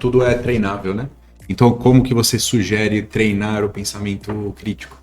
tudo é treinável, né? Então, como que você sugere treinar o pensamento crítico?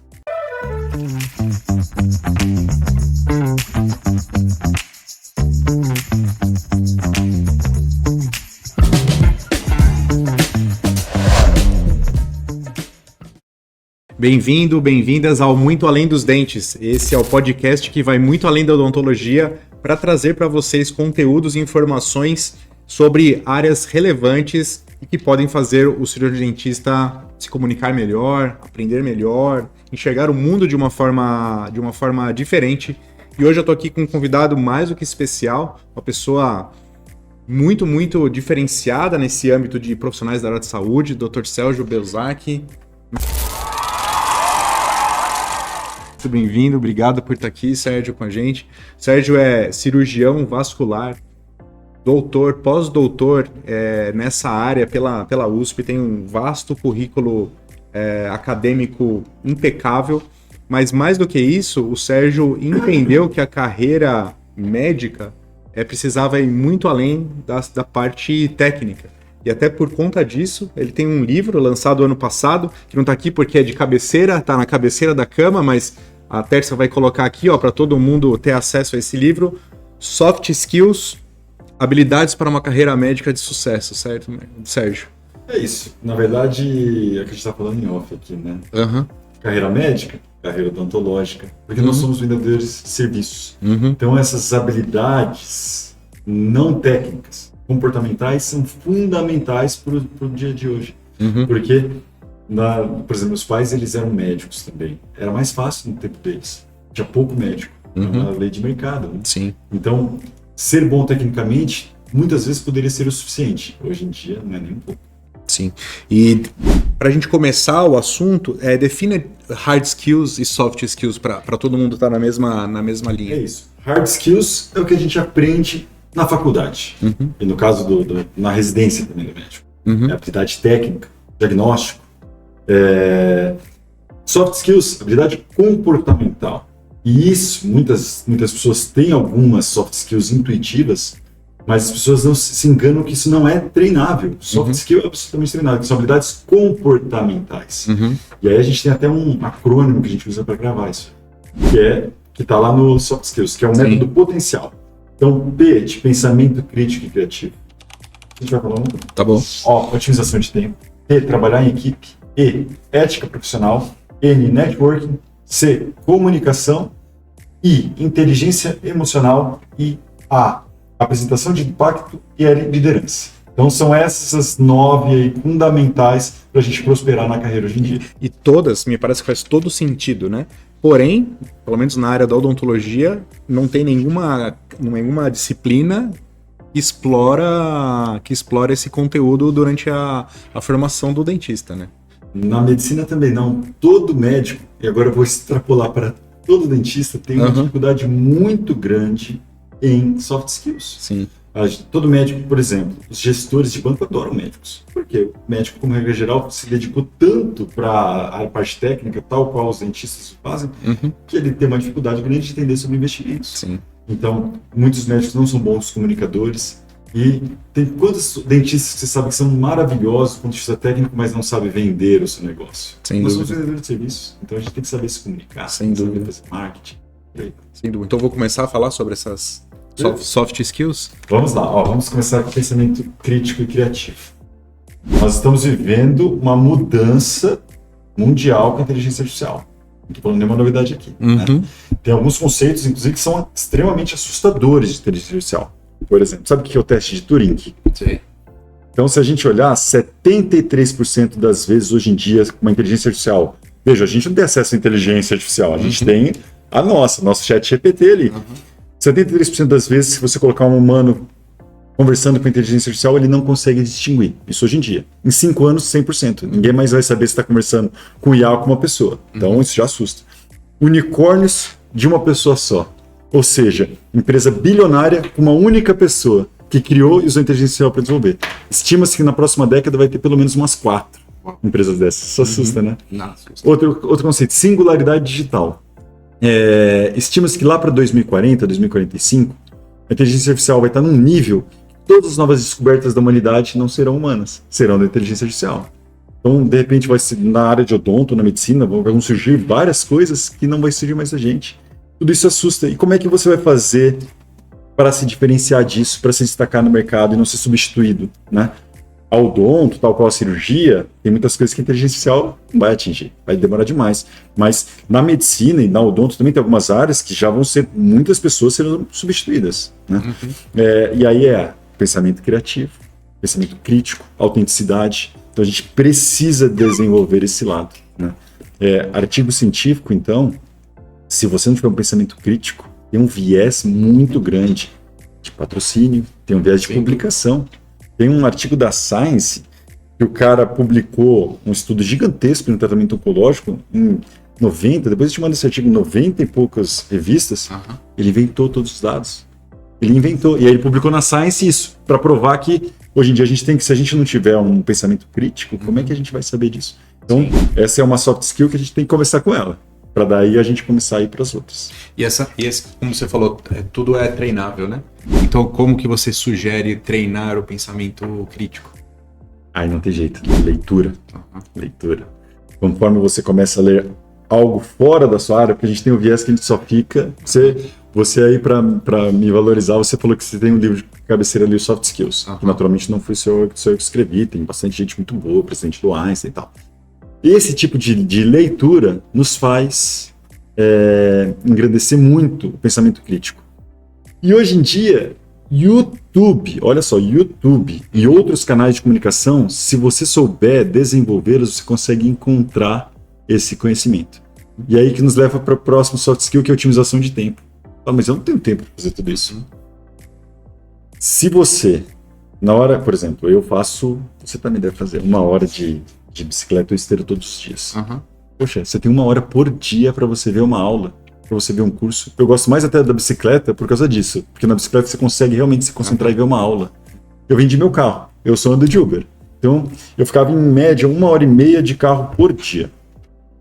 Bem-vindo, bem-vindas ao Muito Além dos Dentes. Esse é o podcast que vai muito além da odontologia para trazer para vocês conteúdos e informações sobre áreas relevantes e que podem fazer o cirurgião dentista se comunicar melhor, aprender melhor, enxergar o mundo de uma forma diferente. E hoje eu estou aqui com um convidado mais do que especial, uma pessoa muito, muito diferenciada nesse âmbito de profissionais da área de saúde, Dr. Sérgio Belzacchi. Muito bem-vindo, obrigado por estar aqui, Sérgio, com a gente. Sérgio é cirurgião vascular, doutor, pós-doutor nessa área pela USP, tem um vasto currículo acadêmico impecável, mas mais do que isso, o Sérgio entendeu que a carreira médica precisava ir muito além da parte técnica. E até por conta disso, ele tem um livro lançado ano passado, que não está aqui porque é de cabeceira, está na cabeceira da cama, mas a Tércia vai colocar aqui para todo mundo ter acesso a esse livro, Soft Skills, Habilidades para uma Carreira Médica de Sucesso, certo, Sérgio? É isso. Na verdade, é o que a gente está falando em off aqui, né? Uhum. Carreira médica, carreira odontológica, porque nós somos vendedores de serviços. Então, essas habilidades não técnicas, comportamentais, são fundamentais para o dia de hoje. Porque, por exemplo, meus pais, eles eram médicos também. Era mais fácil no tempo deles. Tinha pouco médico. Era uma lei de mercado. Né? Sim. Então, ser bom tecnicamente, muitas vezes poderia ser o suficiente. Hoje em dia, não é nem um pouco. Sim. E para a gente começar o assunto, define hard skills e soft skills para todo mundo estar na mesma linha. É isso. Hard skills é o que a gente aprende na faculdade. E no caso na residência também do médico. É habilidade técnica, diagnóstico. Soft skills, habilidade comportamental. E isso, muitas pessoas têm algumas soft skills intuitivas, mas as pessoas não se enganam que isso não é treinável. Soft skill é absolutamente treinável, são habilidades comportamentais. E aí a gente tem até um acrônimo que a gente usa para gravar isso, que está lá no soft skills, que é o método potencial. Então, P de pensamento crítico e criativo. A gente vai falar um? Tá bom. Otimização de tempo. T, trabalhar em equipe. E, ética profissional. N, networking. C, comunicação. I, inteligência emocional. E A, apresentação de impacto. E L, liderança. Então são essas 9 aí fundamentais para a gente prosperar na carreira hoje em dia. E todas, me parece que faz todo sentido, né? Porém, pelo menos na área da odontologia, não tem nenhuma disciplina que explora esse conteúdo durante a formação do dentista, né? Na medicina também não. Todo médico, e agora eu vou extrapolar para todo dentista, tem uma dificuldade muito grande em soft skills. Sim. Todo médico, por exemplo, os gestores de banco adoram médicos. Porque o médico, como regra geral, se dedicou tanto para a parte técnica, tal qual os dentistas fazem, que ele tem uma dificuldade grande de entender sobre investimentos. Sim. Então, muitos médicos não são bons comunicadores. E tem quantos dentistas que você sabe que são maravilhosos do ponto de vista técnico, mas não sabem vender o seu negócio? Nós somos vendedores de serviços, então a gente tem que saber se comunicar, sem dúvida, fazer marketing. Sem dúvida. Então, eu vou começar a falar sobre essas soft skills? Vamos lá, vamos começar com o pensamento crítico e criativo. Nós estamos vivendo uma mudança mundial com a inteligência artificial. Não estou falando nenhuma novidade aqui. Né? Tem alguns conceitos, inclusive, que são extremamente assustadores de inteligência artificial. Por exemplo, sabe o que é o teste de Turing? Sim. Então, se a gente olhar, 73% das vezes hoje em dia, com uma inteligência artificial... Veja, a gente não tem acesso à inteligência artificial, a gente tem a nosso chat GPT ali. 73% das vezes, se você colocar um humano conversando com a inteligência artificial, ele não consegue distinguir. Isso hoje em dia. Em 5 anos, 100%. Ninguém mais vai saber se está conversando com o IA ou com uma pessoa. Então, isso já assusta. Unicórnios de uma pessoa só. Ou seja, empresa bilionária com uma única pessoa que criou e usou a inteligência artificial para desenvolver. Estima-se que na próxima década vai ter pelo menos umas 4 empresas dessas. Isso assusta, né? Não, assusta. Outro conceito, singularidade digital. Estima-se que lá para 2040, 2045, a inteligência artificial vai estar num nível todas as novas descobertas da humanidade não serão humanas, serão da inteligência artificial. Então, de repente, vai ser na área de odonto, na medicina, vão surgir várias coisas que não vai surgir mais da gente. Tudo isso assusta. E como é que você vai fazer para se diferenciar disso, para se destacar no mercado e não ser substituído, né? A odonto, tal qual a cirurgia, tem muitas coisas que a inteligência artificial não vai atingir, vai demorar demais. Mas na medicina e na odonto também tem algumas áreas que já vão ser, muitas pessoas serão substituídas, né? E aí pensamento criativo, pensamento crítico, autenticidade. Então a gente precisa desenvolver esse lado, né? Artigo científico, então, se você não tiver um pensamento crítico, tem um viés muito grande de patrocínio, tem um viés de publicação. Tem um artigo da Science que o cara publicou um estudo gigantesco no tratamento oncológico em 90, depois eu te mando esse artigo em 90 e poucas revistas, ele inventou todos os dados. Ele inventou, e aí ele publicou na Science isso, para provar que hoje em dia a gente tem que, se a gente não tiver um pensamento crítico, como é que a gente vai saber disso? Então, essa é uma soft skill que a gente tem que conversar com ela, para daí a gente começar a ir para as outras. E esse, como você falou, tudo é treinável, né? Então, como que você sugere treinar o pensamento crítico? Aí não tem jeito. Leitura. Leitura. Conforme você começa a ler algo fora da sua área, porque a gente tem o viés que a gente só fica... Você aí, para me valorizar, você falou que você tem um livro de cabeceira ali, o Soft Skills, que naturalmente não foi só eu que escrevi, tem bastante gente muito boa, presidente do Einstein e tal. Esse tipo de leitura nos faz engrandecer muito o pensamento crítico. E hoje em dia, YouTube, olha só, YouTube e outros canais de comunicação, se você souber desenvolvê-los, você consegue encontrar esse conhecimento. E aí que nos leva para o próximo soft skill, que é a otimização de tempo. Mas eu não tenho tempo para fazer tudo isso. Se você, na hora, por exemplo, você também deve fazer 1 hora de bicicleta ou esteira todos os dias. Poxa, você tem 1 hora por dia para você ver uma aula, para você ver um curso. Eu gosto mais até da bicicleta por causa disso, porque na bicicleta você consegue realmente se concentrar e ver uma aula. Eu vendi meu carro, eu só ando de Uber. Então, eu ficava em média 1h30 de carro por dia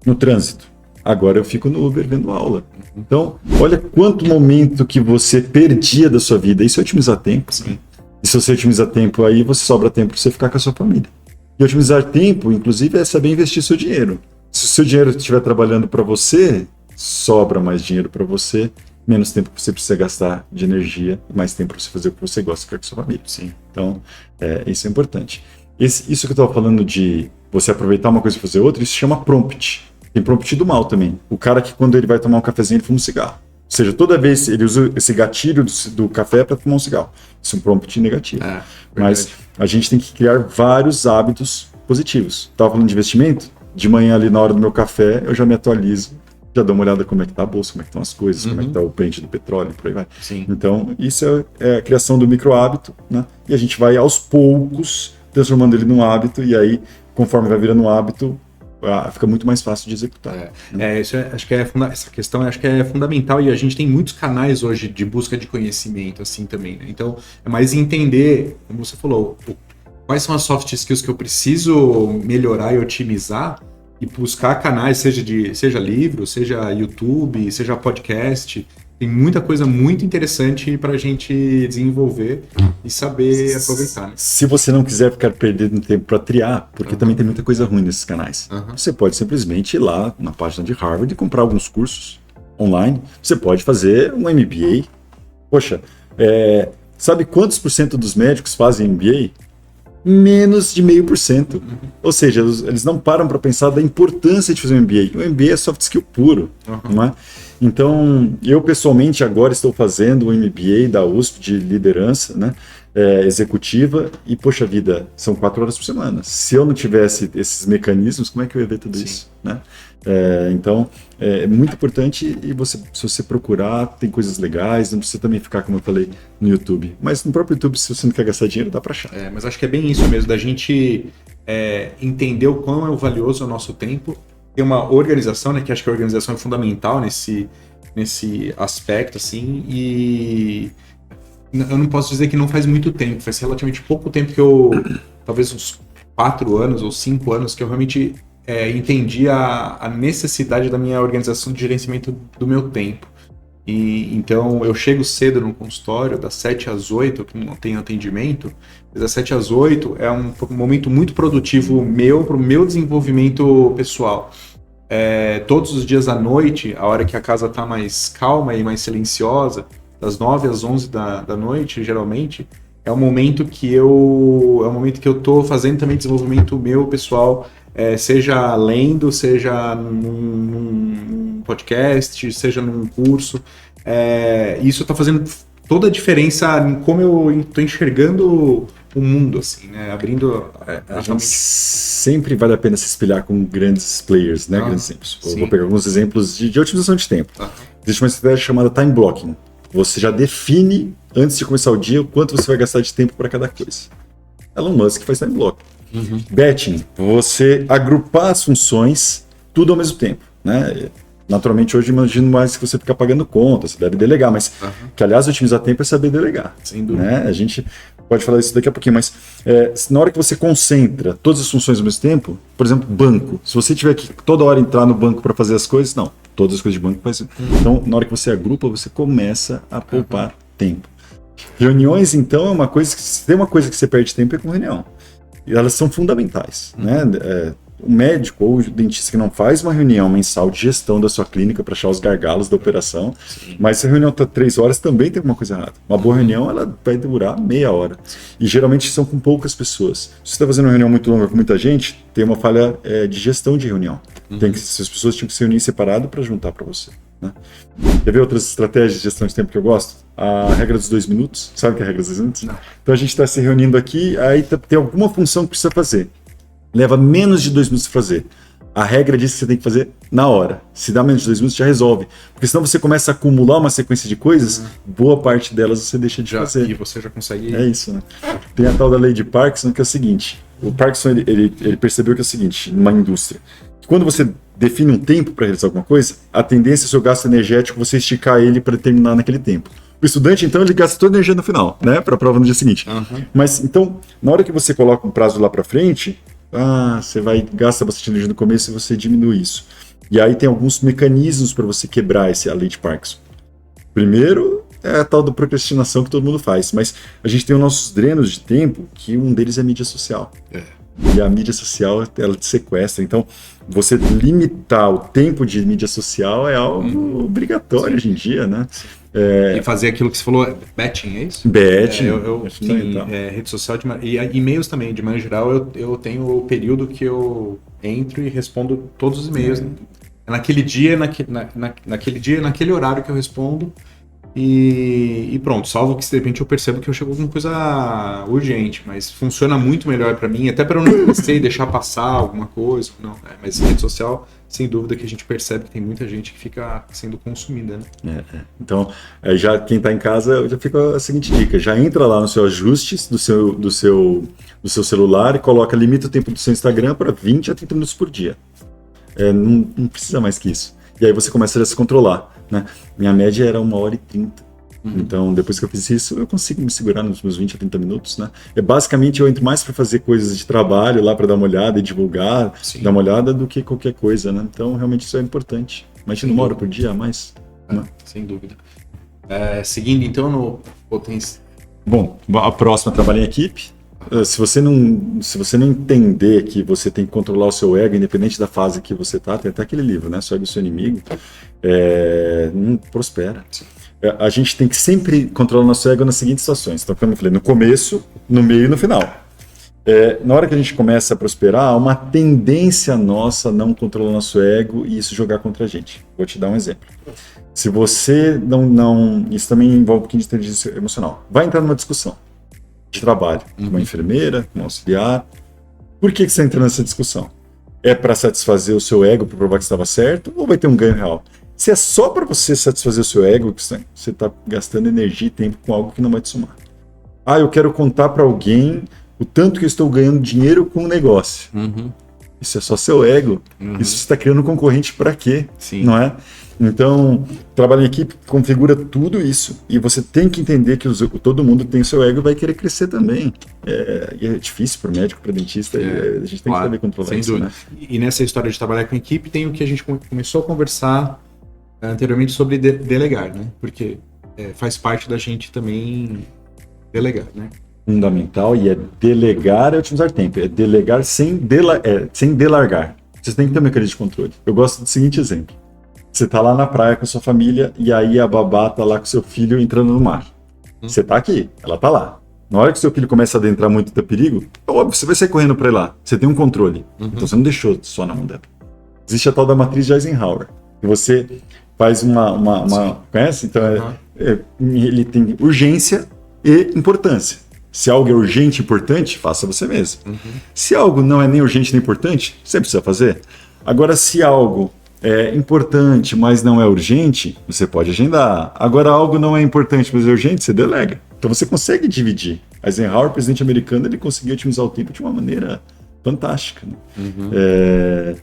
no trânsito. Agora eu fico no Uber vendo aula. Então, olha quanto momento que você perdia da sua vida. Isso é otimizar tempo. Sim. E se você otimizar tempo, aí você sobra tempo para você ficar com a sua família. E otimizar tempo, inclusive, é saber investir seu dinheiro. Se o seu dinheiro estiver trabalhando para você, sobra mais dinheiro para você, menos tempo que você precisa gastar de energia, mais tempo para você fazer o que você gosta, ficar com a sua família. Sim. Então, isso é importante. Isso que eu estava falando de você aproveitar uma coisa e fazer outra, isso se chama prompt. Tem prompt do mal também. O cara que quando ele vai tomar um cafezinho, ele fuma um cigarro. Ou seja, toda vez ele usa esse gatilho do café para fumar um cigarro. Isso é um prompt negativo. Mas a gente tem que criar vários hábitos positivos. Estava falando de investimento? De manhã ali na hora do meu café, eu já me atualizo, já dou uma olhada como é que tá a bolsa, como é que estão as coisas, como é que tá o pente do petróleo, por aí vai. Sim. Então, isso é a criação do micro hábito, né? E a gente vai aos poucos transformando ele num hábito, e aí, conforme vai virando um hábito, fica muito mais fácil de executar. Acho que essa questão acho que é fundamental, e a gente tem muitos canais hoje de busca de conhecimento assim também, né? Então é mais entender, como você falou, quais são as soft skills que eu preciso melhorar e otimizar, e buscar canais, seja livro, seja YouTube, seja podcast. Tem muita coisa muito interessante para a gente desenvolver e saber aproveitar. Né? Se você não quiser ficar perdendo tempo para triar, porque também tem muita coisa ruim nesses canais, você pode simplesmente ir lá na página de Harvard e comprar alguns cursos online. Você pode fazer um MBA. Poxa, sabe quantos % dos médicos fazem MBA? Menos de 0,5%. Ou seja, eles não param para pensar da importância de fazer um MBA. O MBA é soft skill puro, não é? Então, eu pessoalmente agora estou fazendo o MBA da USP de liderança, né, executiva, e poxa vida, são 4 horas por semana. Se eu não tivesse esses mecanismos, como é que eu ia ver tudo isso? Né? Então, é muito importante, e se você procurar, tem coisas legais, não precisa também ficar, como eu falei, no YouTube. Mas no próprio YouTube, se você não quer gastar dinheiro, dá para achar. Mas acho que é bem isso mesmo, da gente entender o quão valioso é o nosso tempo. Tem uma organização, né, que acho que a organização é fundamental nesse aspecto, assim, e eu não posso dizer que não faz muito tempo, faz relativamente pouco tempo que talvez uns 4 anos ou 5 anos, que eu realmente entendi a necessidade da minha organização de gerenciamento do meu tempo. E então eu chego cedo no consultório, das 7 às 8, que não tem atendimento, mas das 7 às 8 é um momento muito produtivo meu para o meu desenvolvimento pessoal. Todos os dias à noite, a hora que a casa está mais calma e mais silenciosa, das 9 às 11 da noite, geralmente, é um momento que eu estou fazendo também desenvolvimento meu pessoal, seja lendo, seja num podcast, seja num curso. Isso está fazendo toda a diferença em como eu estou enxergando o mundo, assim, né? Abrindo... A gente sempre vale a pena se espelhar com grandes players, né? Grandes exemplos. Eu vou pegar alguns exemplos de otimização de tempo. Existe uma estratégia chamada time blocking. Você já define, antes de começar o dia, o quanto você vai gastar de tempo para cada coisa. Elon Musk faz time blocking. Batching, você agrupar as funções tudo ao mesmo tempo, né? Naturalmente, hoje imagino mais que você fica pagando conta, você deve delegar, mas que, aliás, otimizar tempo é saber delegar. Sem dúvida. Né? A gente pode falar isso daqui a pouquinho, mas na hora que você concentra todas as funções ao mesmo tempo, por exemplo, banco, se você tiver que toda hora entrar no banco para fazer as coisas, não, todas as coisas de banco faz. Então, na hora que você agrupa, você começa a poupar tempo. Reuniões, então, é uma coisa que, se tem uma coisa que você perde tempo é com reunião. E elas são fundamentais, né? O médico ou o dentista que não faz uma reunião mensal de gestão da sua clínica para achar os gargalos da operação, mas se a reunião está 3 horas, também tem alguma coisa errada. Uma boa reunião, ela vai durar meia hora. E geralmente são com poucas pessoas. Se você está fazendo uma reunião muito longa com muita gente, tem uma falha de gestão de reunião. As pessoas tinham que se reunir separado para juntar para você. Né? Quer ver outras estratégias de gestão de tempo que eu gosto? A regra dos 2 minutos. Sabe o que é a regra dos 2 minutos? Não. Então a gente está se reunindo aqui, aí tem alguma função que precisa fazer. Leva menos de 2 minutos para fazer. A regra diz que você tem que fazer na hora. Se dá menos de 2 minutos, já resolve. Porque senão você começa a acumular uma sequência de coisas, boa parte delas você deixa de fazer. E você já consegue... É isso, né? Tem a tal da lei de Parkinson, que é o seguinte. O Parkinson, ele percebeu que é o seguinte, numa indústria. Quando você define um tempo para realizar alguma coisa, a tendência é o seu gasto energético você esticar ele para terminar naquele tempo. O estudante, então, ele gasta toda a energia no final, né? Para a prova no dia seguinte. Mas, então, na hora que você coloca um prazo lá para frente... você gasta bastante energia no começo e você diminui isso. E aí tem alguns mecanismos para você quebrar a lei de Parkinson. Primeiro é a tal da procrastinação que todo mundo faz, mas a gente tem os nossos drenos de tempo, que um deles é a mídia social. E a mídia social, ela te sequestra. Então, você limitar o tempo de mídia social é algo obrigatório hoje em dia, né? E fazer aquilo que você falou, batching, é isso? Batching. Rede social e e-mails também, de maneira geral, eu tenho o período que eu entro e respondo todos os e-mails. Naquele dia, naquele horário que eu respondo. E pronto, salvo que de repente eu percebo que eu chego com alguma coisa urgente, mas funciona muito melhor para mim, até para eu não esquecer e deixar passar alguma coisa. Não, mas rede social, sem dúvida que a gente percebe que tem muita gente que fica sendo consumida, né? Então, já quem está em casa, já fica a seguinte dica: já entra lá no seu ajustes do seu celular e limita o tempo do seu Instagram para 20 a 30 minutos por dia. Não precisa mais que isso. E aí você começa a se controlar, né? Minha média era 1h30. Então, depois que eu fiz isso, eu consigo me segurar nos meus 20 a 30 minutos, né? Basicamente, eu entro mais para fazer coisas de trabalho lá, para dar uma olhada e divulgar, dar uma olhada, do que qualquer coisa, né? Então, realmente, isso é importante. Imagina 1 hora por dia a mais. Né? Sem dúvida. Seguindo, então, no potência. Bom, a próxima, trabalho em equipe. Se você não entender que você tem que controlar o seu ego, independente da fase que você está, tem até aquele livro, né? Seu ego e seu inimigo, não prospera. A gente tem que sempre controlar o nosso ego nas seguintes situações. Então, como eu falei, no começo, no meio e no final. Na hora que a gente começa a prosperar, há uma tendência nossa a não controlar o nosso ego e isso jogar contra a gente. Vou te dar um exemplo. Se você não... Isso também envolve um pouquinho de inteligência emocional. Vai entrar numa discussão de trabalho, com uma enfermeira, com um auxiliar. Por que você está entrando nessa discussão? É para satisfazer o seu ego, para provar que estava certo, ou vai ter um ganho real? Se é só para você satisfazer o seu ego, você está gastando energia e tempo com algo que não vai te somar. Eu quero contar para alguém o tanto que eu estou ganhando dinheiro com o negócio. Isso é só seu ego. Isso você está criando um concorrente para quê? Sim. Não é? Então, trabalho em equipe configura tudo isso. E você tem que entender que todo mundo tem o seu ego e vai querer crescer também. E é difícil para o médico, para o dentista. A gente tem que saber controlar isso. Né? E nessa história de trabalhar com equipe, tem o que a gente começou a conversar anteriormente sobre delegar, né? Porque faz parte da gente também delegar, né? Fundamental, e é delegar é otimizar tempo. É delegar sem delargar. Você tem que ter um mecanismo de controle. Eu gosto do seguinte exemplo. Você tá lá na praia com a sua família e aí a babá tá lá com seu filho entrando no mar. Você tá aqui, ela tá lá. Na hora que seu filho começa a adentrar muito do perigo, é óbvio, você vai sair correndo para ir lá. Você tem um controle. Então você não deixou só na mão dela. Existe a tal da matriz de Eisenhower. Que você faz uma conhece? Então, ele tem urgência e importância. Se algo é urgente e importante, faça você mesmo. Se algo não é nem urgente nem importante, você precisa fazer. Agora, se algo é importante, mas não é urgente, você pode agendar. Agora, algo não é importante, mas é urgente, você delega. Então você consegue dividir. Eisenhower, presidente americano, ele conseguiu otimizar o tempo de uma maneira fantástica. Né?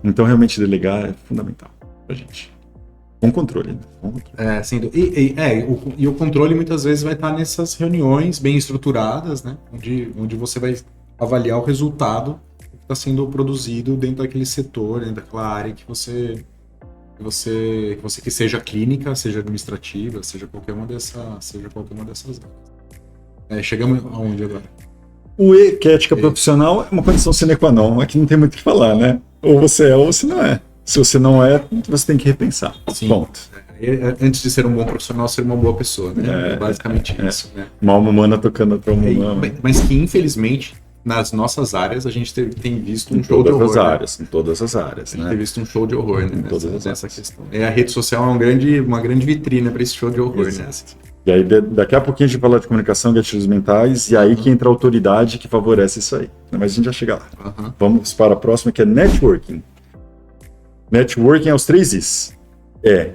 Então, realmente, delegar é fundamental pra gente. Com controle. E o controle muitas vezes vai estar nessas reuniões bem estruturadas, né? Onde você vai avaliar o resultado que está sendo produzido dentro daquele setor, dentro daquela área que você que seja clínica, seja administrativa, seja qualquer uma dessas áreas. Chegamos aonde agora? O E, que é ética profissional, é uma condição sine qua non. Aqui não tem muito o que falar, né? Ou você é ou você não é. Se você não é, você tem que repensar. Sim. Ponto. Antes de ser um bom profissional, ser uma boa pessoa, né? Basicamente isso. Né? Uma alma humana tocando outra alma humana. Mas que, infelizmente, nas nossas áreas, a gente tem visto um show de horror. Em todas as áreas. A gente tem visto um show de horror, né? Nessa questão. A rede social é uma grande vitrine para esse show de horror, né? E aí, daqui a pouquinho a gente vai falar de comunicação, gatilhos mentais, e aí que entra a autoridade que favorece isso aí. Mas a gente já chega lá. Vamos para a próxima, que é networking. Networking é os 3 Is. É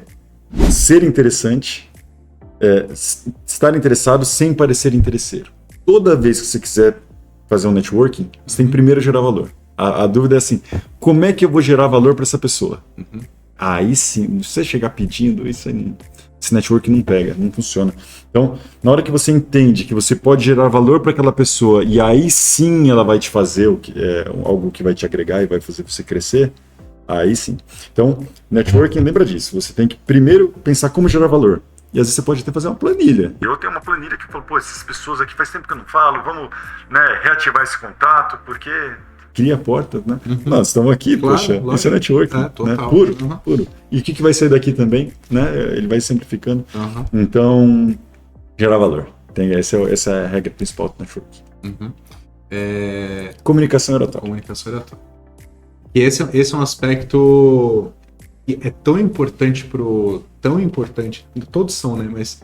ser interessante, estar interessado sem parecer interesseiro. Toda vez que você quiser fazer um networking, você tem que primeiro gerar valor. A dúvida é assim, como é que eu vou gerar valor para essa pessoa? Aí sim, se você chegar pedindo, esse networking não pega, não funciona. Então, na hora que você entende que você pode gerar valor para aquela pessoa, e aí sim ela vai te fazer algo que vai te agregar e vai fazer você crescer, aí sim. Então, networking, lembra disso. Você tem que primeiro pensar como gerar valor. E às vezes você pode até fazer uma planilha. Eu tenho uma planilha que fala, essas pessoas aqui faz tempo que eu não falo, vamos reativar esse contato, porque cria a porta, né? Nós estamos aqui, claro, poxa, esse é networking, né? Puro. E o que vai sair daqui também, né? Ele vai simplificando. Então, gerar valor. Essa é a regra principal do networking. Comunicação oratória. E esse é um aspecto que é tão importante todos são, né? Mas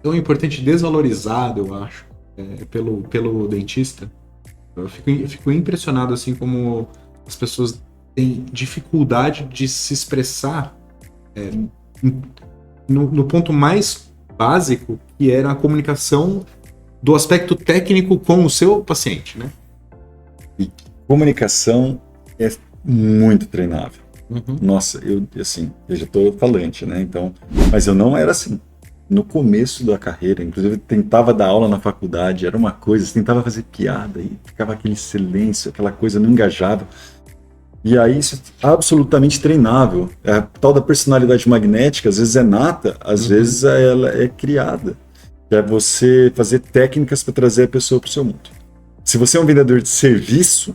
tão importante e desvalorizado, eu acho, pelo dentista. Eu fico impressionado, assim, como as pessoas têm dificuldade de se expressar no ponto mais básico, que era a comunicação do aspecto técnico com o seu paciente, né? E comunicação é muito treinável. Nossa, eu já tô falante, né? Então, mas eu não era assim. No começo da carreira, inclusive eu tentava dar aula na faculdade, era uma coisa, você tentava fazer piada e ficava aquele silêncio, aquela coisa não engajava. E aí isso é absolutamente treinável. A tal da personalidade magnética, às vezes é nata, às vezes ela é criada. É você fazer técnicas para trazer a pessoa para o seu mundo. Se você é um vendedor de serviço,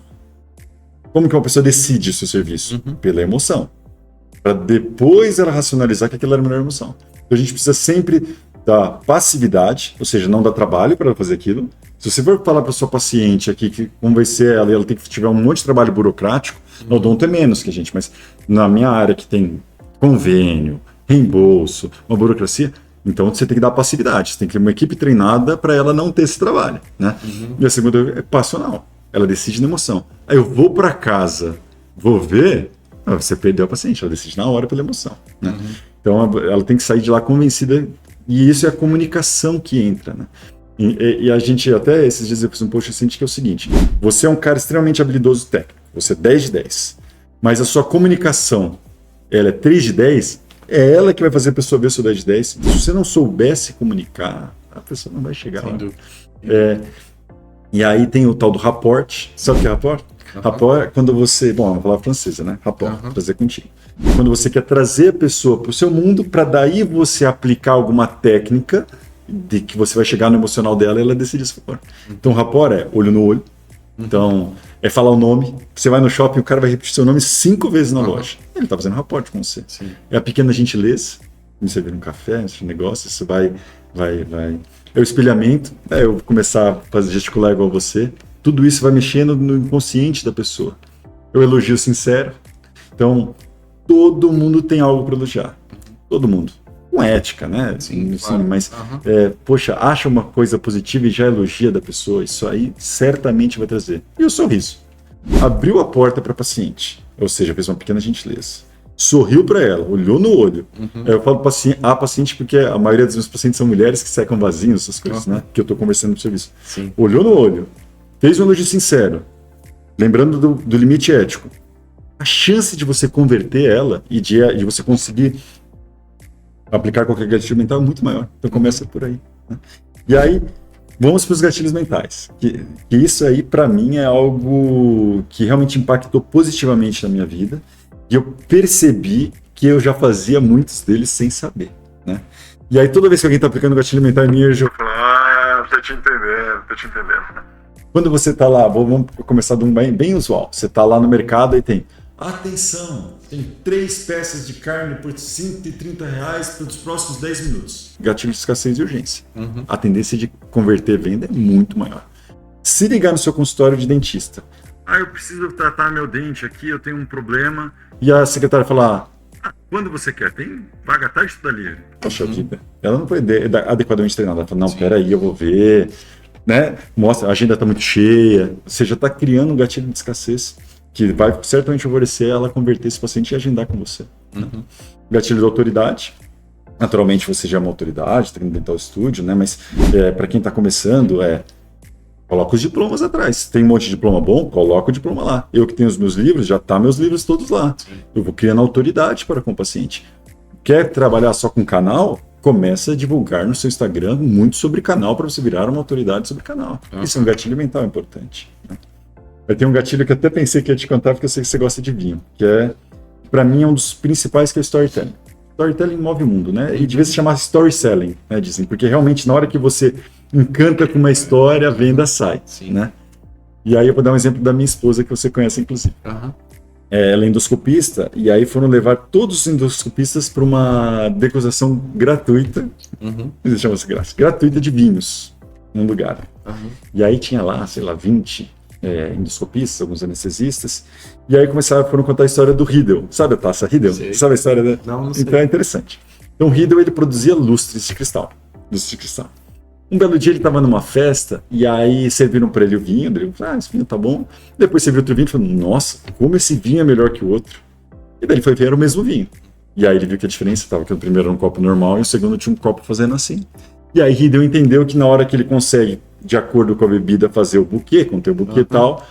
como que uma pessoa decide o seu serviço? Pela emoção. Para depois ela racionalizar que aquilo era a melhor emoção. Então a gente precisa sempre da passividade, ou seja, não dar trabalho para ela fazer aquilo. Se você for falar para sua paciente aqui que como vai ser ela tem que tiver um monte de trabalho burocrático, no odonto é menos que a gente, mas na minha área que tem convênio, reembolso, uma burocracia, então você tem que dar passividade, você tem que ter uma equipe treinada para ela não ter esse trabalho, né? E a segunda é passional, ela decide na emoção. Aí eu vou para casa, vou ver, você perdeu a paciente, ela decide na hora pela emoção, né? Então ela tem que sair de lá convencida, e isso é a comunicação que entra, né? E a gente, até esses dias eu fiz um post recente que é o seguinte: você é um cara extremamente habilidoso técnico, você é 10 de 10, mas a sua comunicação, ela é 3 de 10, é ela que vai fazer a pessoa ver o seu 10 de 10. Se você não soubesse comunicar, a pessoa não vai chegar lá. E aí tem o tal do rapport. Sabe o que é rapport? Rapport é quando você... Bom, vou falar francesa, né? Rapport, trazer contigo. Quando você quer trazer a pessoa para o seu mundo, para daí você aplicar alguma técnica de que você vai chegar no emocional dela e ela decidir se for. Então, rapport é olho no olho. Então, é falar o nome. Você vai no shopping, o cara vai repetir seu nome 5 vezes na loja. Ele está fazendo rapport com você. Sim. É a pequena gentileza. Você vê um café, esse negócio, isso vai. É o espelhamento. Eu começar a fazer gesticular igual você. Tudo isso vai mexendo no inconsciente da pessoa. Eu elogio sincero. Então, todo mundo tem algo para elogiar. Todo mundo. Com ética, né? Sim, claro. Mas, poxa, acha uma coisa positiva e já elogia da pessoa. Isso aí certamente vai trazer. E o sorriso. Abriu a porta para a paciente. Ou seja, fez uma pequena gentileza. Sorriu para ela, olhou no olho. Eu falo a paciente porque a maioria dos meus pacientes são mulheres que secam vasinhos, essas coisas, né? Que eu estou conversando no serviço. Sim. Olhou no olho. Fez um elogio sincero. Lembrando do limite ético. A chance de você converter ela e de você conseguir aplicar qualquer gatilho mental é muito maior. Então começa por aí. Né? E aí, vamos para os gatilhos mentais. Que isso aí, para mim, é algo que realmente impactou positivamente na minha vida. E eu percebi que eu já fazia muitos deles sem saber. Né? E aí, toda vez que alguém está aplicando gatilho mental em mim, eu já falo, tô te entendendo. Quando você está lá, vamos começar de um bem usual. Você está lá no mercado e tem... Atenção, tem 3 peças de carne por R$130 pelos próximos 10 minutos. Gatilho de escassez e urgência. A tendência de converter venda é muito maior. Se ligar no seu consultório de dentista. Eu preciso tratar meu dente aqui, eu tenho um problema. E a secretária falar, quando você quer? Tem vaga tarde e tudo livre. Poxa vida. Ela não foi adequadamente treinada. Ela fala, não, peraí, eu vou ver. Né? Mostra, a agenda está muito cheia. Você já está criando um gatilho de escassez que vai certamente favorecer ela converter esse paciente e agendar com você. Gatilho de autoridade. Naturalmente você já é uma autoridade, tem que inventar o estúdio, né? Mas para quem está começando, coloca os diplomas atrás. Tem um monte de diploma bom, coloca o diploma lá. Eu que tenho os meus livros, já tá meus livros todos lá. Sim. Eu vou criando autoridade para com o paciente. Quer trabalhar só com canal? Começa a divulgar no seu Instagram muito sobre canal para você virar uma autoridade sobre canal. Isso é um gatilho mental importante. Né? Eu tenho um gatilho que eu até pensei que ia te contar, porque eu sei que você gosta de vinho, que para mim, é um dos principais, que é o storytelling. Storytelling move o mundo, né? E devia se chamar story selling, né, dizem, porque realmente na hora que você encanta com uma história, a venda sai, né? E aí eu vou dar um exemplo da minha esposa, que você conhece, inclusive. Ela é endoscopista, e aí foram levar todos os endoscopistas para uma degustação gratuita, chama-se gratuita de vinhos, num lugar. E aí tinha lá, sei lá, 20 endoscopistas, alguns anestesistas, e aí foram contar a história do Riedel. Sabe a taça Riedel? Sei. Sabe a história dela? Não sei. Então é interessante. Então o Riedel, ele produzia lustres de cristal. Um belo dia ele estava numa festa, e aí serviram para ele o vinho, ele falou, esse vinho tá bom. Depois serviu outro vinho e falou, nossa, como esse vinho é melhor que o outro. E daí ele foi ver, era o mesmo vinho. E aí ele viu que a diferença estava que o primeiro era um copo normal e o segundo tinha um copo fazendo assim. E aí Riedel entendeu que na hora que ele consegue, de acordo com a bebida, fazer o buquê, conter o buquê e tal,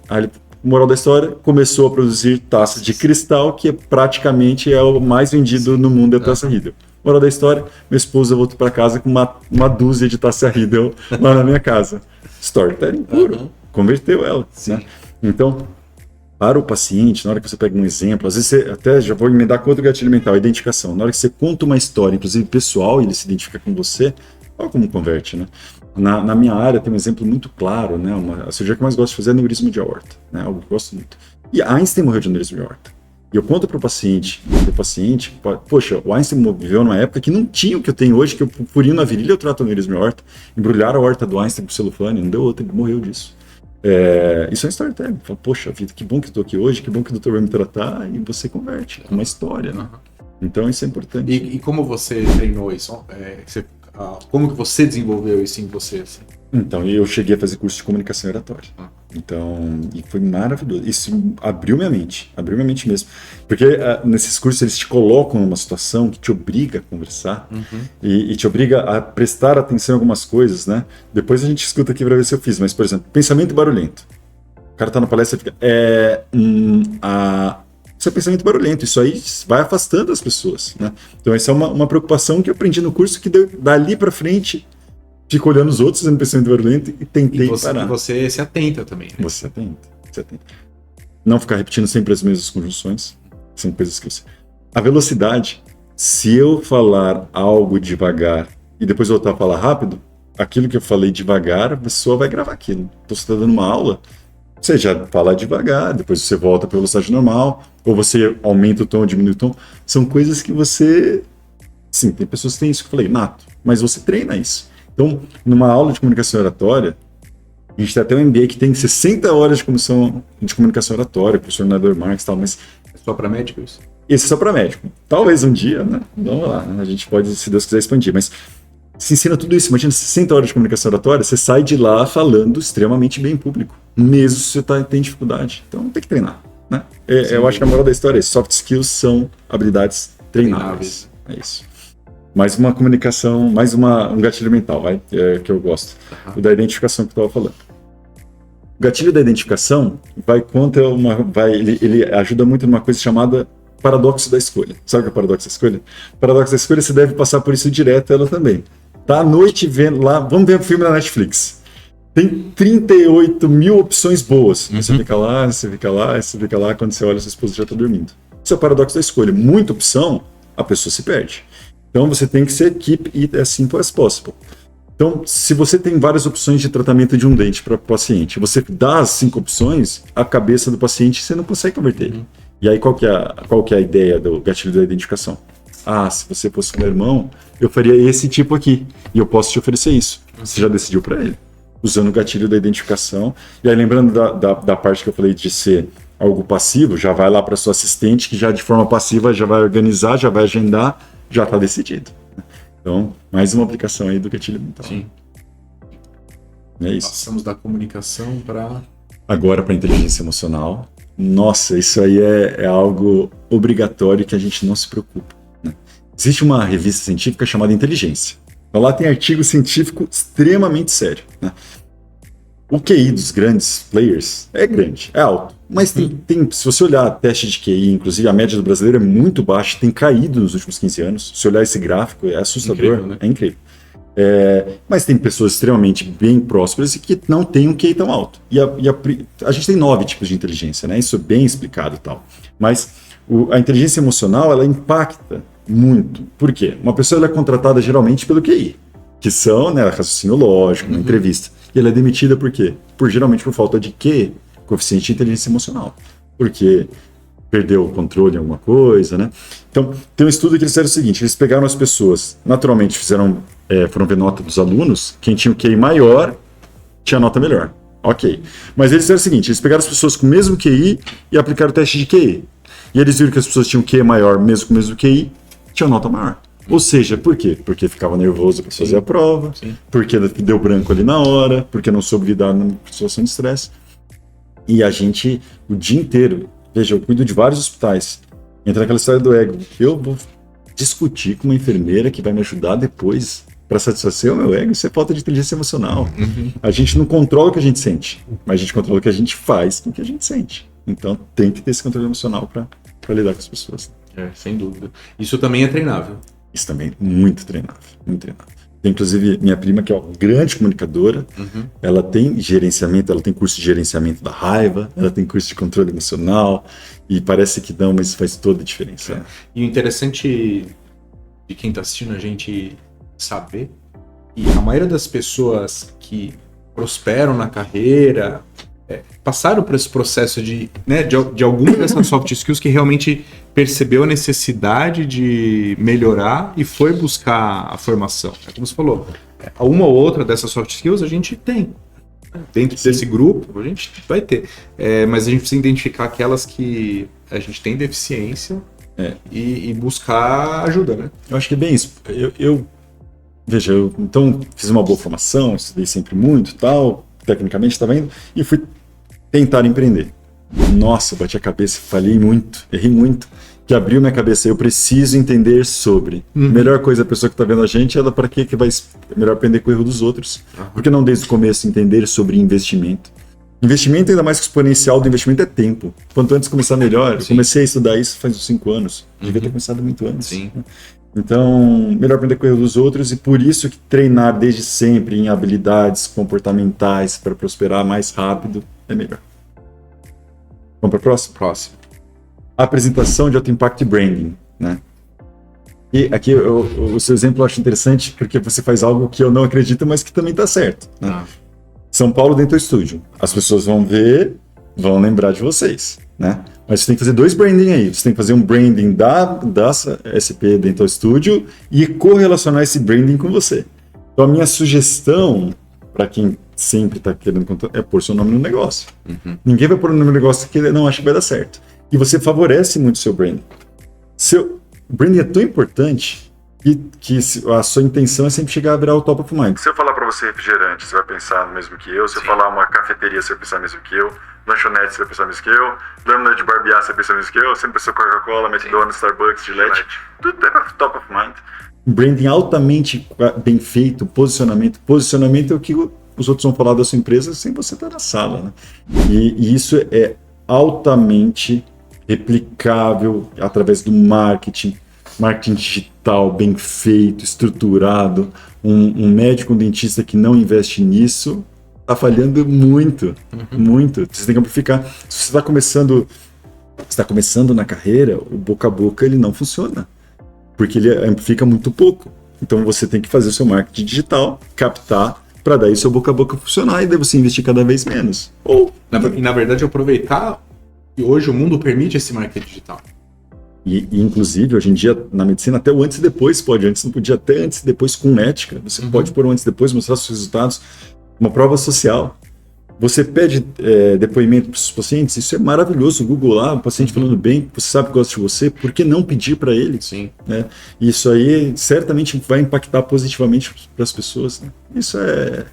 aí ele, moral da história, começou a produzir taças de cristal, que praticamente é o mais vendido no mundo, é a taça Riedel. Moral da história, minha esposa voltou para casa com uma dúzia de taça Riedel lá na minha casa. Storytelling puro. Converteu ela. Né? Então, para o paciente, na hora que você pega um exemplo, às vezes você até já vou emendar com outro gatilho mental, a identificação. Na hora que você conta uma história, inclusive pessoal, e ele se identifica com você, olha como converte, né? Na minha área tem um exemplo muito claro, né? A cirurgia que eu mais gosto de fazer é aneurisma de aorta, né? Algo que eu gosto muito. E Einstein morreu de aneurisma de aorta. E eu conto para o paciente, poxa, o Einstein viveu numa época que não tinha o que eu tenho hoje, que eu furinho na virilha, eu trato aneurisma de aorta, embrulharam a aorta do Einstein com celofane, não deu outra, ele morreu disso. Isso é storytelling. Fala, poxa vida, que bom que eu tô aqui hoje, que bom que o doutor vai me tratar, e você converte. É uma história, né? Então isso é importante. E como você treinou isso? Como que você desenvolveu isso em você? Assim? Então, eu cheguei a fazer curso de comunicação oratória. Então, e foi maravilhoso. Isso abriu minha mente mesmo. Porque nesses cursos eles te colocam numa situação que te obriga a conversar e te obriga a prestar atenção em algumas coisas, né? Depois a gente escuta aqui para ver se eu fiz, mas, por exemplo, pensamento barulhento. O cara tá na palestra e fica... Isso é pensamento barulhento, isso aí vai afastando as pessoas, né? Então essa é uma preocupação que eu aprendi no curso, que dali para frente fico olhando os outros fazendo pensamento barulhento e tentei parar. E você se atenta também, né? Você você tem. Não ficar repetindo sempre as mesmas conjunções. São coisas que você... A velocidade, se eu falar algo devagar e depois voltar a falar rápido, aquilo que eu falei devagar, a pessoa vai gravar aquilo. Então, você está dando uma aula, você já fala devagar, depois você volta para a velocidade normal, ou você aumenta o tom, diminui o tom. São coisas que você... Sim, tem pessoas que têm isso que eu falei, nato, mas você treina isso. Então, numa aula de comunicação oratória, a gente tem até um MBA que tem 60 horas de comunicação oratória, professor Nador Marques e tal, mas... É só para médicos? Esse é só para médico. Talvez um dia, né? Vamos lá, né? A gente pode, se Deus quiser, expandir, mas se ensina tudo isso. Imagina 60 horas de comunicação oratória, você sai de lá falando extremamente bem em público, mesmo se você tem dificuldade. Então tem que treinar, né? Eu acho que a moral da história é isso. Soft skills são habilidades treináveis. É isso. Mais uma comunicação, um gatilho mental, que eu gosto. O da identificação que eu estava falando. O gatilho da identificação ele ajuda muito numa coisa chamada paradoxo da escolha. Sabe o que é o paradoxo da escolha? O paradoxo da escolha, você deve passar por isso direto, ela também. Tá à noite vendo lá, vamos ver um filme na Netflix. Tem 38 mil opções boas. Você fica lá, você fica lá, você fica lá, quando você olha, sua esposa já está dormindo. Isso é o paradoxo da escolha. Muita opção, a pessoa se perde. Então você tem que ser keep it as simple as possible. Então, se você tem várias opções de tratamento de um dente para o paciente, você dá as 5 opções, a cabeça do paciente você não consegue converter. E aí, qual que é a ideia do gatilho da identificação? Se você fosse meu irmão, eu faria esse tipo aqui, e eu posso te oferecer isso. Você já decidiu para ele, usando o gatilho da identificação. E aí, lembrando da parte que eu falei de ser algo passivo, já vai lá para sua assistente, que já de forma passiva já vai organizar, já vai agendar, já está decidido. Então, mais uma aplicação aí do gatilho mental. Sim. É isso. Passamos da comunicação para... Agora para inteligência emocional. Nossa, isso aí é algo obrigatório que a gente não se preocupa, né? Existe uma revista científica chamada Inteligência. Então, lá tem artigo científico extremamente sério, né? O QI dos grandes players é grande, é alto. Mas se você olhar teste de QI, inclusive a média do brasileiro é muito baixa, tem caído nos últimos 15 anos. Se olhar esse gráfico, é assustador, incrível, né? É incrível. Mas tem pessoas extremamente bem prósperas e que não têm um QI tão alto. E a gente tem 9 tipos de inteligência, né? Isso é bem explicado e tal. Mas a inteligência emocional, ela impacta muito. Por quê? Uma pessoa ela é contratada geralmente pelo QI, que são, né, raciocínio lógico, uma entrevista. E ela é demitida por quê? Geralmente por falta de QI, coeficiente de inteligência emocional. Porque perdeu o controle em alguma coisa, né? Então, tem um estudo que eles fizeram o seguinte, eles pegaram as pessoas, naturalmente foram ver nota dos alunos, quem tinha o QI maior tinha nota melhor. Ok. Mas eles fizeram o seguinte, eles pegaram as pessoas com o mesmo QI e aplicaram o teste de QI. E eles viram que as pessoas tinham QI maior, mesmo com o mesmo QI, tinham nota maior. Ou seja, por quê? Porque ficava nervoso para fazer a prova, porque deu branco ali na hora, porque não soube lidar numa situação de estresse. E a gente, o dia inteiro, veja, eu cuido de vários hospitais, entra naquela história do ego. Eu vou discutir com uma enfermeira que vai me ajudar depois para satisfazer o meu ego. Isso é falta de inteligência emocional. A gente não controla o que a gente sente, mas a gente controla o que a gente faz com o que a gente sente. Então tem que ter esse controle emocional para lidar com as pessoas. Sem dúvida. Isso também é treinável. Isso também é muito treinável, muito treinável. Tem, inclusive, minha prima, que é uma grande comunicadora, ela tem gerenciamento, ela tem curso de gerenciamento da raiva, ela tem curso de controle emocional, e parece que não, mas faz toda a diferença. E o interessante de quem está assistindo a gente saber, e a maioria das pessoas que prosperam na carreira, passaram por esse processo de alguma dessas soft skills que realmente percebeu a necessidade de melhorar e foi buscar a formação. Como você falou, uma ou outra dessas soft skills a gente tem. Dentro desse grupo, a gente vai ter. Mas a gente precisa identificar aquelas que a gente tem deficiência e buscar ajuda, né? Eu acho que é bem isso. Veja, eu então fiz uma boa formação, estudei sempre muito tal, tecnicamente também, e fui tentar empreender. Nossa, bati a cabeça, falhei muito, errei muito, que abriu minha cabeça. Eu preciso entender sobre. Melhor coisa, a pessoa que está vendo a gente, ela para que vai melhor aprender com o erro dos outros. Porque não desde o começo entender sobre investimento. Investimento, ainda mais que o exponencial do investimento é tempo. Quanto antes começar, melhor. Eu comecei a estudar isso faz uns 5 anos. Devia ter começado muito antes. Sim. Então, melhor aprender com o erro dos outros, e por isso que treinar desde sempre em habilidades comportamentais para prosperar mais rápido é melhor. Vamos para o próximo? Próximo. Apresentação de alto impacto e branding, né? E aqui o seu exemplo eu acho interessante porque você faz algo que eu não acredito, mas que também está certo, né? São Paulo Dental Studio. As pessoas vão ver, vão lembrar de vocês, né? Mas você tem que fazer 2 branding aí. Você tem que fazer um branding da SP Dental Studio e correlacionar esse branding com você. Então a minha sugestão para quem sempre está querendo contar é pôr seu nome no negócio. Ninguém vai pôr o nome no negócio que ele não acha que vai dar certo. E você favorece muito o seu branding. Seu branding é tão importante que a sua intenção é sempre chegar a virar o top of mind. Se eu falar para você refrigerante, você vai pensar mesmo que eu. Se eu falar uma cafeteria, você vai pensar mesmo que eu. Lanchonete, você vai pensar mesmo que eu. Lâmina de barbear, você vai pensar mesmo que eu. Sempre pensou Coca-Cola, McDonald's, Starbucks, Gillette. Tudo é top of mind. Branding altamente bem feito, posicionamento. Posicionamento é o que os outros vão falar da sua empresa sem você estar na sala, né? E isso é altamente replicável através do marketing digital bem feito, estruturado. Um médico, um dentista que não investe nisso está falhando muito, muito. Você tem que amplificar. Se você está começando na carreira, o boca a boca ele não funciona, porque ele amplifica muito pouco. Então você tem que fazer o seu marketing digital, captar, para daí seu boca a boca funcionar e daí você investir cada vez menos. Na verdade, aproveitar que hoje o mundo permite esse marketing digital. E inclusive, hoje em dia, na medicina, até o antes e depois pode. Antes não podia, até antes e depois com ética. Você pode pôr o antes e depois, mostrar seus resultados. Uma prova social. Você pede depoimento para os pacientes, isso é maravilhoso. O Google lá, o paciente falando bem, você sabe que gosta de você, por que não pedir para ele? Sim. Né? Isso aí certamente vai impactar positivamente para as pessoas. Né? Isso é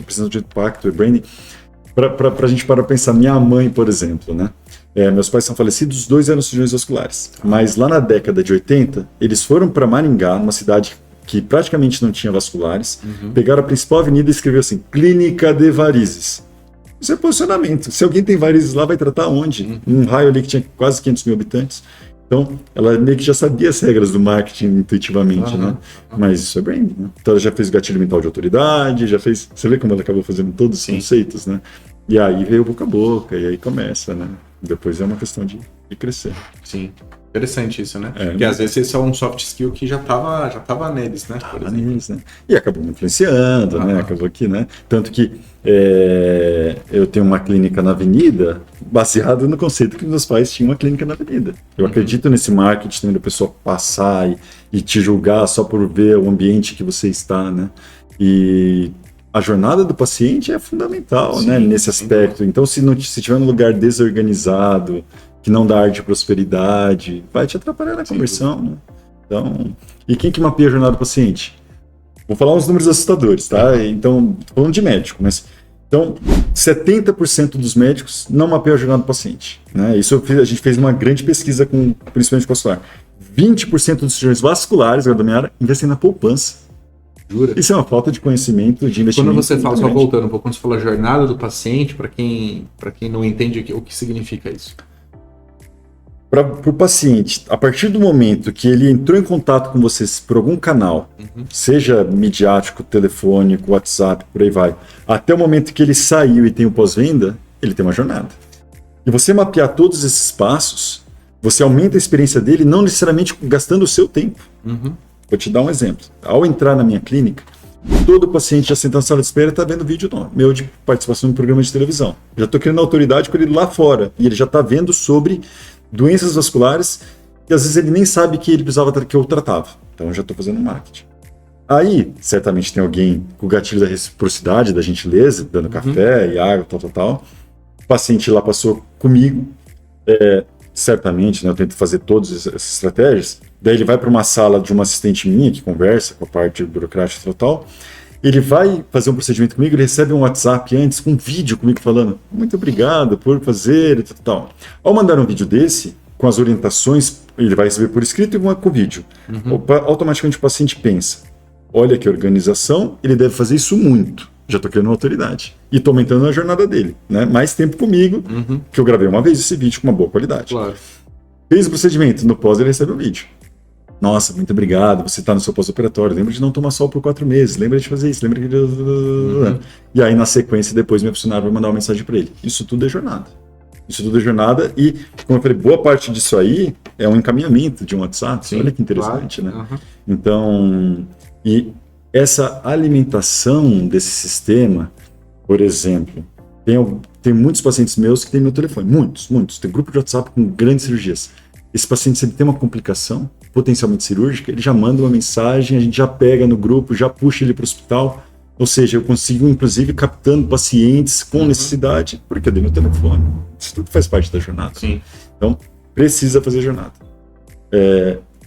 presença de impacto, é branding. Para a gente parar para pensar, minha mãe, por exemplo, né? Meus pais são falecidos, os 2 eram cirurgiões vasculares. Mas lá na década de 80, eles foram para Maringá, uma cidade que praticamente não tinha vasculares, pegaram a principal avenida e escreveram assim, Clínica de Varizes. Isso é posicionamento. Se alguém tem varizes lá, vai tratar onde? Um raio ali que tinha quase 500 mil habitantes. Então, ela meio que já sabia as regras do marketing intuitivamente, né? Mas isso é branding, né? Então, ela já fez gatilho mental de autoridade, já fez... Você vê como ela acabou fazendo todos os conceitos, né? E aí veio boca a boca, e aí começa, né? Depois é uma questão de crescer. Sim. Interessante isso, né? Porque às vezes esse é um soft skill que já tava neles, né? Por exemplo. Neles, né? E acabou me influenciando, né? Acabou aqui, né? Tanto que eu tenho uma clínica na avenida baseado no conceito que meus pais tinham uma clínica na avenida. Eu acredito nesse marketing também da pessoa passar e te julgar só por ver o ambiente que você está, né? E a jornada do paciente é fundamental, né? Nesse aspecto. Então, se tiver num lugar desorganizado, que não dá ar de prosperidade, vai te atrapalhar na conversão, né? Então, e quem que mapeia a jornada do paciente? Vou falar uns números assustadores, tá? Então, tô falando de médico, mas... Então, 70% dos médicos não mapeiam a jornada do paciente, né? Isso a gente fez uma grande pesquisa principalmente com o vascular. 20% dos cirurgiões vasculares, da minha área, investem na poupança. Jura? Isso é uma falta de conhecimento, de investimento. Quando você fala, só voltando um pouco, quando você fala jornada do paciente, para quem não entende o que significa isso? Para o paciente, a partir do momento que ele entrou em contato com você por algum canal, seja midiático, telefônico, WhatsApp, por aí vai, até o momento que ele saiu e tem o pós-venda, ele tem uma jornada. E você mapear todos esses passos, você aumenta a experiência dele, não necessariamente gastando o seu tempo. Vou te dar um exemplo. Ao entrar na minha clínica, todo paciente já sentado na sala de espera está vendo vídeo meu de participação em programa de televisão. Já estou criando autoridade com ele lá fora, e ele já está vendo sobre doenças vasculares que às vezes ele nem sabe que ele precisava que eu tratava. Então eu já estou fazendo marketing. Aí, certamente tem alguém com o gatilho da reciprocidade, da gentileza, dando café e água, tal. O paciente lá passou comigo, certamente, né, eu tento fazer todas essas estratégias. Daí ele vai para uma sala de uma assistente minha que conversa com a parte burocrática tal. Ele vai fazer um procedimento comigo, ele recebe um WhatsApp antes com um vídeo comigo falando muito obrigado por fazer e tal. Ao mandar um vídeo desse, com as orientações, ele vai receber por escrito e com vídeo. Automaticamente o paciente pensa, olha que organização, ele deve fazer isso muito. Já estou criando uma autoridade. E estou aumentando a jornada dele. Né? Mais tempo comigo, que eu gravei uma vez esse vídeo com uma boa qualidade. Claro. Fez o procedimento, no pós ele recebe o vídeo. Nossa, muito obrigado, você está no seu pós-operatório, lembra de não tomar sol por 4 meses, lembra de fazer isso, lembra de... E aí, na sequência, depois meu funcionário vai mandar uma mensagem para ele. Isso tudo é jornada. Isso tudo é jornada e, como eu falei, boa parte disso aí é um encaminhamento de um WhatsApp. Sim, Olha que interessante, claro. né? Então, e essa alimentação desse sistema, por exemplo, tem muitos pacientes meus que têm meu telefone, muitos. Tem grupo de WhatsApp com grandes cirurgias. Esse paciente, se ele tem uma complicação potencialmente cirúrgica, ele já manda uma mensagem, a gente já pega no grupo, já puxa ele para o hospital. Ou seja, eu consigo, inclusive, captando pacientes com necessidade, porque eu dei meu telefone. Isso tudo faz parte da jornada. Sim. Então, precisa fazer jornada.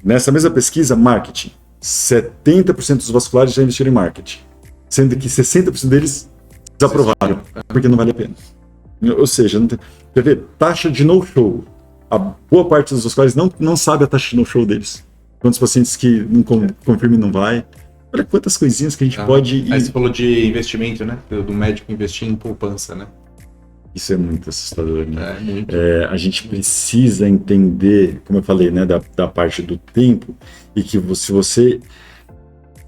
Nessa mesma pesquisa, marketing. 70% dos vasculares já investiram em marketing, sendo que 60% deles desaprovaram, porque não vale a pena. Ou seja, não tem, quer ver, taxa de no-show. A boa parte dos vasculares não sabe a taxa de no-show deles. Quantos pacientes que não confirmam e não vai. Olha quantas coisinhas que a gente pode... Aí você falou de investimento, né? Do médico investir em poupança, né? Isso é muito assustador, né? Muito. A gente precisa entender, como eu falei, né, da parte do tempo, e que se você...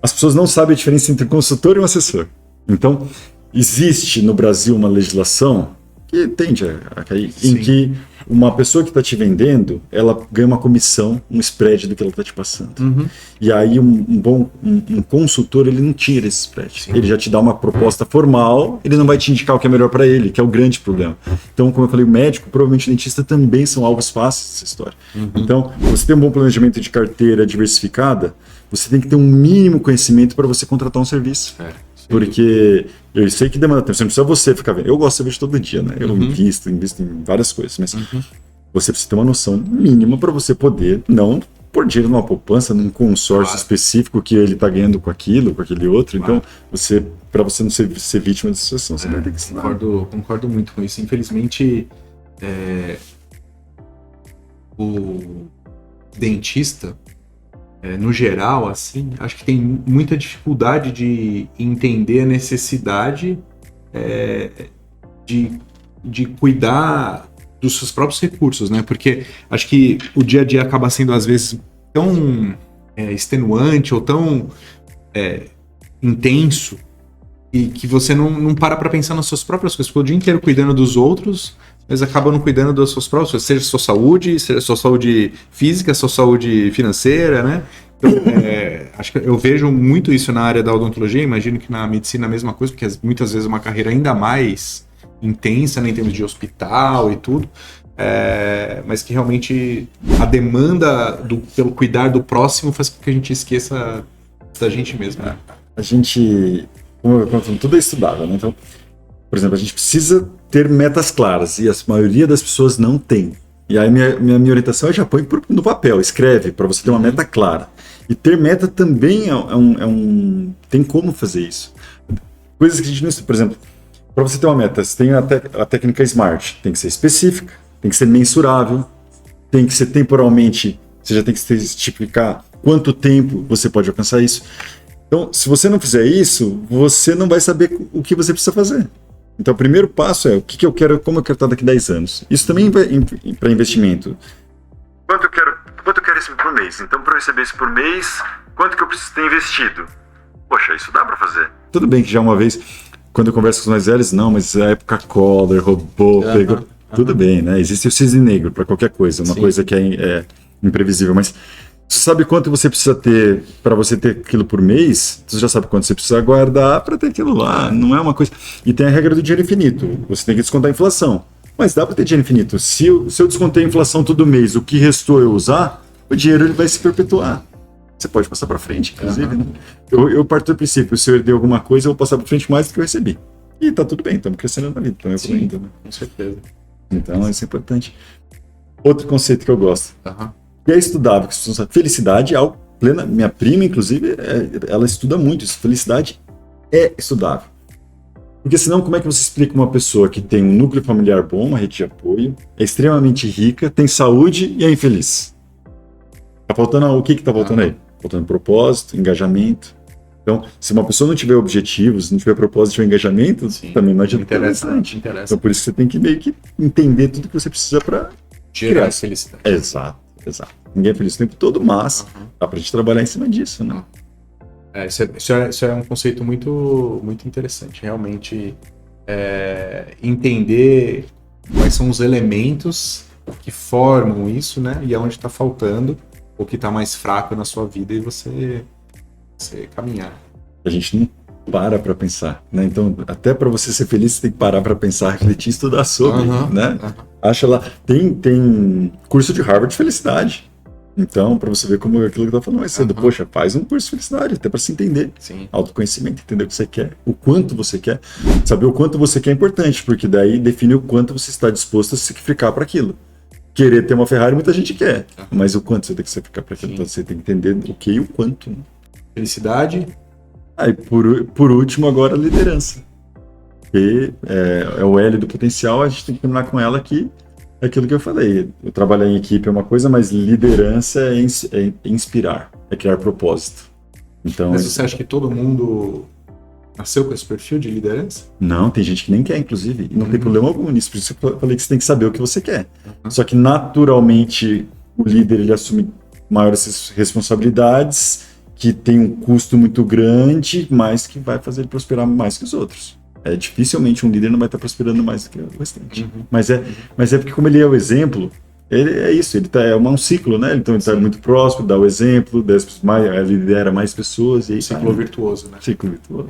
As pessoas não sabem a diferença entre um consultor e um assessor. Então, existe no Brasil uma legislação que tende a cair, em que uma pessoa que está te vendendo, ela ganha uma comissão, um spread do que ela está te passando. E aí um consultor, ele não tira esse spread. Ele já te dá uma proposta formal, ele não vai te indicar o que é melhor para ele, que é o grande problema. Então, como eu falei, o médico, provavelmente o dentista também são alvos fáceis dessa história. Então, você tem um bom planejamento de carteira diversificada, você tem que ter um mínimo conhecimento para você contratar um serviço. Porque eu sei que demanda tempo, você não precisa você ficar vendo. Eu gosto de cerveja todo dia, né? Eu invisto em várias coisas, mas você precisa ter uma noção mínima para você poder não pôr dinheiro numa poupança, num consórcio específico que ele está ganhando com aquilo, com aquele outro. Então, para você não ser vítima dessa situação, você vai ter que ensinar. Concordo muito com isso. Infelizmente, o dentista, no geral, assim, acho que tem muita dificuldade de entender a necessidade de cuidar dos seus próprios recursos, né? Porque acho que o dia a dia acaba sendo, às vezes, tão extenuante ou tão intenso e que você não para pensar nas suas próprias coisas. Ficou o dia inteiro cuidando dos outros, mas acaba não cuidando das suas próprias, seja sua saúde física, sua saúde financeira, né? Então, acho que eu vejo muito isso na área da odontologia, imagino que na medicina é a mesma coisa, porque muitas vezes é uma carreira ainda mais intensa, né, em termos de hospital e tudo, mas que realmente a demanda pelo cuidar do próximo faz com que a gente esqueça da gente mesmo. Né? A gente, como eu conto, tudo é estudado, né? Então, por exemplo, a gente precisa ter metas claras e a maioria das pessoas não tem. E aí minha orientação é já põe no papel, escreve para você ter uma meta clara. E ter meta também tem como fazer isso. Coisas que a gente não estuda. Por exemplo, para você ter uma meta, você tem a técnica SMART, tem que ser específica, tem que ser mensurável, tem que ser temporalmente, você já tem que estipular quanto tempo você pode alcançar isso. Então, se você não fizer isso, você não vai saber o que você precisa fazer. Então, o primeiro passo é o que eu quero, como eu quero estar daqui a 10 anos. Isso também vai para investimento. Quanto eu quero receber por mês? Então, para eu receber isso por mês, quanto que eu preciso ter investido? Poxa, isso dá para fazer. Tudo bem que já uma vez, quando eu converso com os mais velhos, não, mas a época Collor, roubou, pegou. Tudo bem, né? Existe o cisne negro para qualquer coisa, uma coisa que é imprevisível, mas você sabe quanto você precisa ter para você ter aquilo por mês? Você já sabe quanto você precisa guardar para ter aquilo lá. Não é uma coisa. E tem a regra do dinheiro infinito. Você tem que descontar a inflação. Mas dá para ter dinheiro infinito. Se eu descontei a inflação todo mês, o que restou eu usar, o dinheiro ele vai se perpetuar. Você pode passar para frente, inclusive. Né? Eu parto do princípio, se eu herdei alguma coisa, eu vou passar para frente mais do que eu recebi. E tá tudo bem, estamos crescendo na vida. Sim, né? Com certeza. Então, isso é importante. Outro conceito que eu gosto. Que é estudável, que você sabe, felicidade é algo plena. Minha prima, inclusive, ela estuda muito isso. Felicidade é estudável. Porque senão, como é que você explica uma pessoa que tem um núcleo familiar bom, uma rede de apoio, é extremamente rica, tem saúde e é infeliz? Tá faltando o que tá faltando aí? Faltando propósito, engajamento. Então, se uma pessoa não tiver objetivos, não tiver propósito ou engajamento, também não adianta. Interessante. Então, por isso você tem que meio que entender tudo que você precisa para gerar essa felicidade. Exato. Ninguém é feliz o tempo todo, mas dá pra gente trabalhar em cima disso, né? Isso é um conceito muito, muito interessante. Realmente, entender quais são os elementos que formam isso, né? E aonde está faltando, ou que está mais fraco na sua vida, e você caminhar. A gente não para pensar, né? Então, até para você ser feliz, você tem que parar para pensar, refletir, estudar sobre, né? Acha lá, tem curso de Harvard de felicidade. Então, para você ver como aquilo que eu tô falando mais cedo, poxa, faz um curso de felicidade, até para se entender. Sim. Autoconhecimento, entender o que você quer, o quanto você quer. Saber o quanto você quer é importante, porque daí define o quanto você está disposto a se sacrificar para aquilo. Querer ter uma Ferrari, muita gente quer, mas o quanto você tem que sacrificar para aquilo. Então, você tem que entender o que e o quanto. Né? Felicidade. Aí, por último, agora, a liderança. Que é o L do potencial, a gente tem que terminar com ela aqui. É aquilo que eu falei. Eu trabalhar em equipe é uma coisa, mas liderança é inspirar, é criar propósito. Então, mas você acha que todo mundo nasceu com esse perfil de liderança? Não, tem gente que nem quer, inclusive. E não tem problema algum nisso. Por isso que eu falei que você tem que saber o que você quer. Só que, naturalmente, o líder ele assume maiores responsabilidades, que tem um custo muito grande, mas que vai fazer ele prosperar mais que os outros. Dificilmente um líder não vai estar prosperando mais do que o restante. Mas é porque, como ele é o exemplo, ele é isso, é um ciclo, né? Então ele está muito próximo, dá o exemplo, lidera mais pessoas. E aí, ciclo virtuoso, né? Ciclo virtuoso.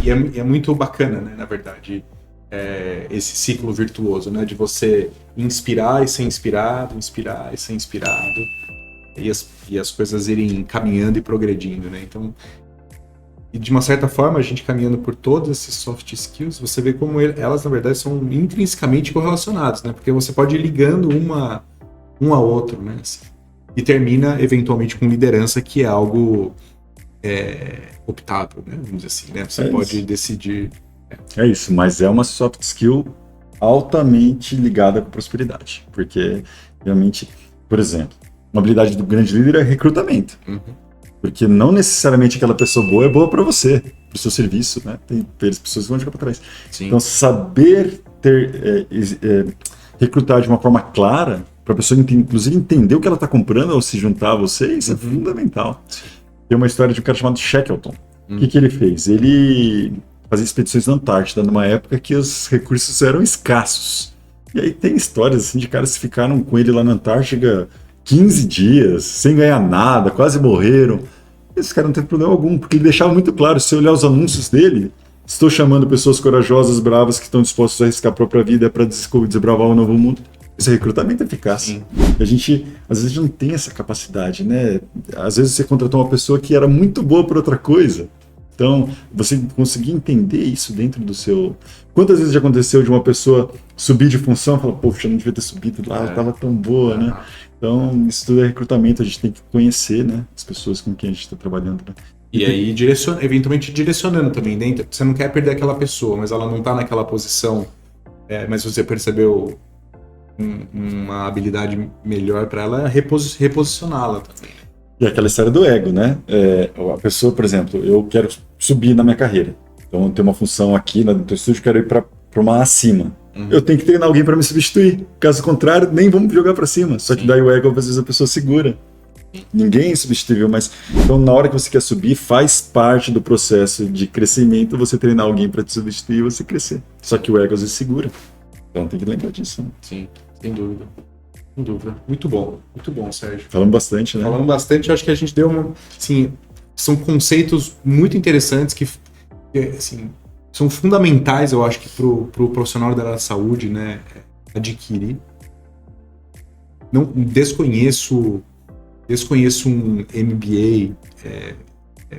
E é muito bacana, né? Na verdade, esse ciclo virtuoso, né? De você inspirar e ser inspirado, inspirar e ser inspirado. E as coisas irem caminhando e progredindo, né? Então, e de uma certa forma, a gente caminhando por todos esses soft skills, você vê como elas, na verdade, são intrinsecamente correlacionadas, né? Porque você pode ir ligando um ao outro, né? Assim, e termina, eventualmente, com liderança, que é algo optável, né? Vamos dizer assim, né? Você pode decidir... É isso, mas é uma soft skill altamente ligada com prosperidade. Porque, realmente, por exemplo, uma habilidade do grande líder é recrutamento. Porque não necessariamente aquela pessoa boa é boa para você, para o seu serviço, né? Tem pessoas que vão ficar para trás. Sim. Então, saber recrutar de uma forma clara, para a pessoa inclusive entender o que ela está comprando ao se juntar a você, isso é fundamental. Sim. Tem uma história de um cara chamado Shackleton. O que ele fez? Ele fazia expedições na Antártida numa época que os recursos eram escassos. E aí tem histórias assim, de caras que ficaram com ele lá na Antártida 15 dias, sem ganhar nada, quase morreram. Esse cara não teve problema algum, porque ele deixava muito claro, se você olhar os anúncios dele, estou chamando pessoas corajosas, bravas, que estão dispostas a arriscar a própria vida para desbravar um novo mundo. Esse é recrutamento eficaz. Sim. A gente, às vezes, não tem essa capacidade, né? Às vezes você contratou uma pessoa que era muito boa por outra coisa. Então, você conseguir entender isso dentro do seu... Quantas vezes já aconteceu de uma pessoa subir de função e falar, poxa, eu não devia ter subido lá, ela estava tão boa, né? Então, isso tudo é recrutamento, a gente tem que conhecer, né, as pessoas com quem a gente está trabalhando. Né? E aí, eventualmente direcionando também dentro. Você não quer perder aquela pessoa, mas ela não está naquela posição, mas você percebeu uma habilidade melhor para ela, reposicioná-la também. E aquela história do ego, né? A pessoa, por exemplo, eu quero subir na minha carreira. Então, eu tenho uma função aqui no teu estúdio, quero ir para uma acima. Eu tenho que treinar alguém para me substituir. Caso contrário, nem vamos jogar para cima. Só que daí o ego, às vezes, a pessoa segura. Ninguém é substituível, mas... Então, na hora que você quer subir, faz parte do processo de crescimento você treinar alguém para te substituir e você crescer. Só que o ego, às vezes, segura. Então, tem que lembrar disso. Né? Sim, sem dúvida. Sem dúvida. Muito bom, Sérgio. Falamos bastante, né? Falamos bastante, acho que a gente deu uma... Assim, são conceitos muito interessantes que, assim... São fundamentais, eu acho, que pro profissional da área da saúde, né, adquirir. Não desconheço um MBA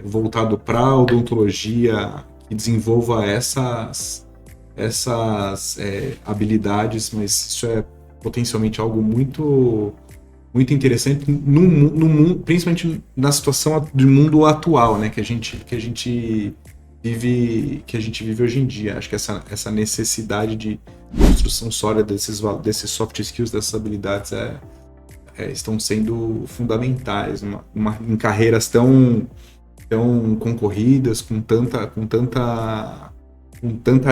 voltado para odontologia que desenvolva essas habilidades, mas isso é potencialmente algo muito muito interessante no mundo, principalmente na situação do mundo atual, né, que a gente vive hoje em dia. Acho que essa necessidade de construção sólida desses soft skills, dessas habilidades estão sendo fundamentais em carreiras tão concorridas, com tanta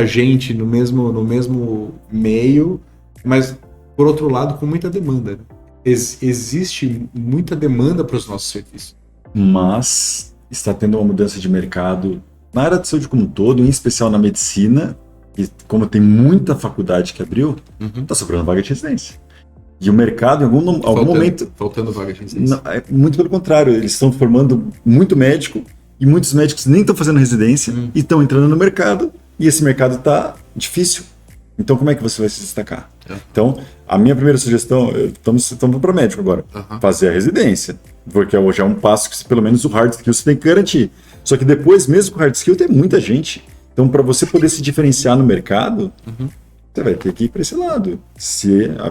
gente no mesmo meio, mas por outro lado com muita demanda. Né? Existe muita demanda para os nossos serviços. Mas está tendo uma mudança de mercado na área de saúde como um todo, em especial na medicina, E como tem muita faculdade que abriu, tá sobrando vaga de residência. E o mercado, em algum momento... Faltando vaga de residência. Não, muito pelo contrário, eles estão formando muito médico, e muitos médicos nem estão fazendo residência, e estão entrando no mercado, e esse mercado tá difícil. Então, como é que você vai se destacar? Então, a minha primeira sugestão, estamos para médico agora, fazer a residência, porque hoje é um passo que pelo menos o hard skill você tem que garantir. Só que depois, mesmo com o hard skill, tem muita gente. Então, para você poder se diferenciar no mercado, você vai ter que ir para esse lado,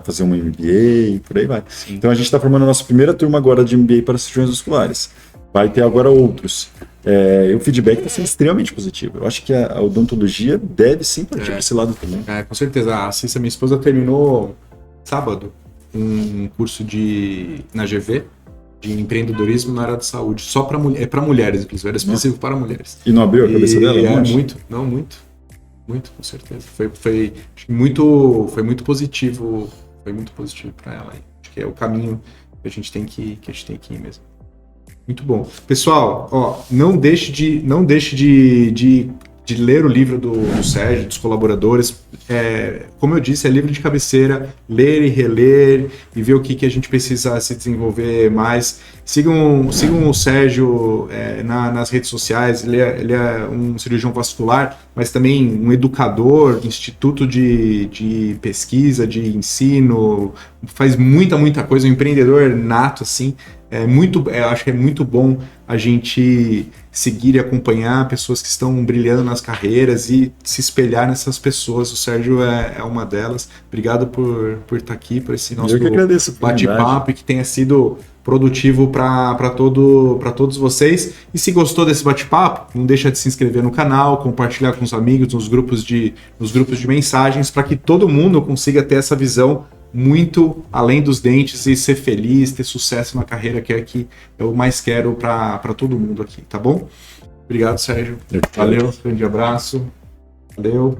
fazer um MBA, por aí vai. Sim. Então, a gente está formando a nossa primeira turma agora de MBA para cirurgiões vasculares. Vai ter agora outros. E o feedback está sendo extremamente positivo. Eu acho que a odontologia deve sim partir para esse lado também. Com certeza. A Cissa, minha esposa, terminou sábado um curso na GV de empreendedorismo na área de saúde. Só para mulheres, inclusive. Era específico para mulheres. E não abriu a cabeça dela? Muito, com certeza. Foi muito positivo. Foi muito positivo para ela. Acho que é o caminho que a gente tem que ir mesmo. Muito bom. Pessoal, não deixe de ler o livro do Sérgio, dos colaboradores. Como eu disse, é livro de cabeceira. Ler e reler e ver o que a gente precisa se desenvolver mais. Sigam o Sérgio nas redes sociais. Ele é um cirurgião vascular, mas também um educador, instituto de pesquisa, de ensino. Faz muita coisa, um empreendedor nato, assim. Eu acho que é muito bom a gente seguir e acompanhar pessoas que estão brilhando nas carreiras e se espelhar nessas pessoas. O Sérgio é uma delas. Obrigado por estar aqui, por esse nosso bate-papo e que tenha sido produtivo para todos vocês. E se gostou desse bate-papo, não deixa de se inscrever no canal, compartilhar com os amigos nos grupos de mensagens, para que todo mundo consiga ter essa visão muito além dos dentes e ser feliz, ter sucesso na carreira, que é que eu mais quero para todo mundo aqui, tá bom? Obrigado, Sérgio. Valeu, grande abraço. Valeu.